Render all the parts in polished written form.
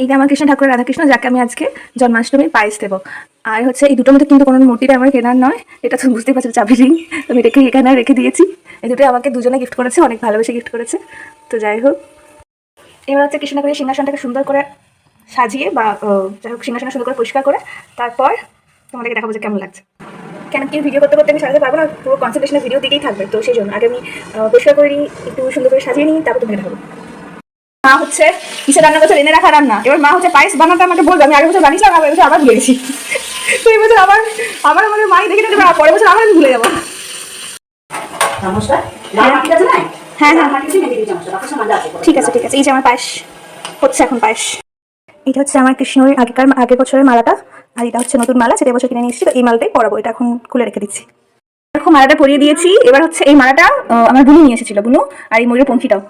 এইটা আমার কৃষ্ণ ঠাকুর রাধাকৃষ্ণ, যাকে আমি আজকে জন্মাষ্টমীর পায়েস দেবো। আর হচ্ছে এই দুটোর মধ্যে কিন্তু কোনো মূর্তিটা আমার কেনার নয়, এটা তো বুঝতেই পারছো চাবি রিং, আমি এটাকে এখানে রেখে দিয়েছি। এই দুটোই আমাকে দুজনে গিফট করেছে, অনেক ভালোবেসে গিফট করেছে। তো যাই হোক, এবার হচ্ছে কৃষ্ণ ঠাকুরের সিংহাসনটাকে সুন্দর করে সাজিয়ে বা যাই হোক সিংহাসনটা সুন্দর করে পরিষ্কার করে তারপর তোমাদেরকে দেখাবো যে কেমন লাগছে। কেন কি ভিডিও করতে করতে আমি সাজাতে পারবো না, পুরো কনসেন্ট্রেশনের ভিডিও দিকেই থাকবে, তো সেই জন্য আগে আমি পরিষ্কার করে নিই, একটু সুন্দর করে সাজিয়ে নিই, তারপর তোমাকে দেখাবো। মা হচ্ছে কিসে রান্না করছে, এনে রাখা রান্না। এবার মা হচ্ছে পায়েস বানাতে আমাকে বলবে, আমি আগের বছর বানিয়েছিলাম, আগের বছর আবার ভুলে গেছি। তো এই বছর আবার আবার আমাদের মাই দেখে নেবে, পরের বছর আবার আমি ভুলে যাবো। হ্যাঁ হ্যাঁ ঠিক আছে ঠিক আছে। এই যে আমার পায়েস হচ্ছে, এখন পায়েস। এটা হচ্ছে আমার কৃষ্ণর আগের বছরের মালাটা, আর এটা হচ্ছে নতুন মালা, সেটা বছর কিনে নিয়েছি। তো এই মালাটাই পরাবো, এটা এখন খুলে রেখে দিচ্ছি। দেখো মালাটা পরিয়ে দিয়েছি। এবার হচ্ছে এই মালাটা আমার বুনু নিয়ে এসেছিল, বুনু, আর এই ময়ূর পঙ্খিটাও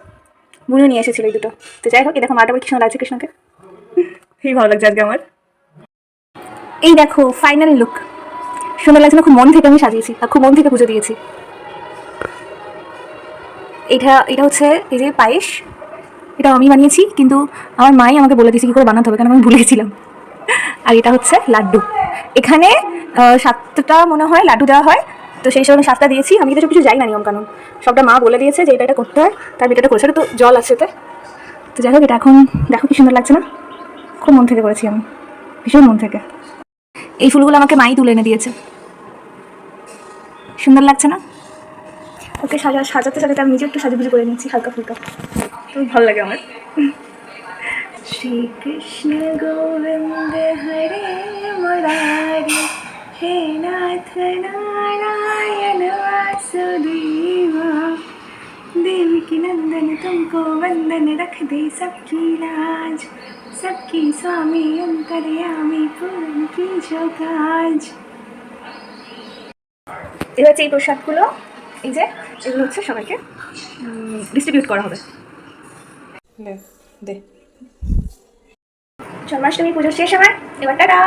বুনু নিয়ে এসেছিল, এই দুটো। তো যাই হোক, এই দেখো মালাটা কৃষ্ণ লাগছে, কৃষ্ণকে খুবই ভালো লাগছে আজকে আমার। এই দেখো ফাইনাল লুক, সুন্দর লাগছে না? খুব মন থেকে আমি সাজিয়েছি আর খুব মন থেকে পুজো দিয়েছি। এটা হচ্ছে এই যে পায়েস, এটা আমি বানিয়েছি, কিন্তু আমার মাই আমাকে বলে দিয়েছে কী করে বানাতে হবে, কারণ আমি ভুলে গেছিলাম। আর এটা হচ্ছে লাড্ডু, এখানে 7টা মনে হয় লাড্ডু দেওয়া হয়, তো সেই সময় 7টা দিয়েছি। আমি তো সব কিছু যাই না নিয়ম কানুন, সবটা মা বলে দিয়েছে যে এটা করতে হয়, তার ভিতরটা করেছে, তো জল আছে এতে। তো যাই হোক, এটা এখন দেখো কি সুন্দর লাগছে না? খুব মন থেকে করেছি আমি, ভীষণ মন থেকে। এই ফুলগুলো আমাকে মাই তুলে এনে দিয়েছে, সুন্দর লাগছে না? ওকে সাজাতে সাজাতে আমি নিজে একটু সাজুগুজু করে নিচ্ছি হালকা ফুলকা, খুব ভালো লাগে আমার। শ্রী কৃষ্ণ গোবিন্দ হরে মুরারি, হে নাথ নারায়ণ वासुदेवा, देवकी नंदन तुमको वंदन रख दे सबकी लाज, सबकी स्वामी अंतर्यामी पूर्ण की जो काज। এই হচ্ছে এই প্রসাদগুলো, এই যে এগুলো হচ্ছে সবাইকে ডিস্ট্রিবিউট করা হবে। দে জন্মাষ্টমী পুজো শেষ আমার, এবার টাটা।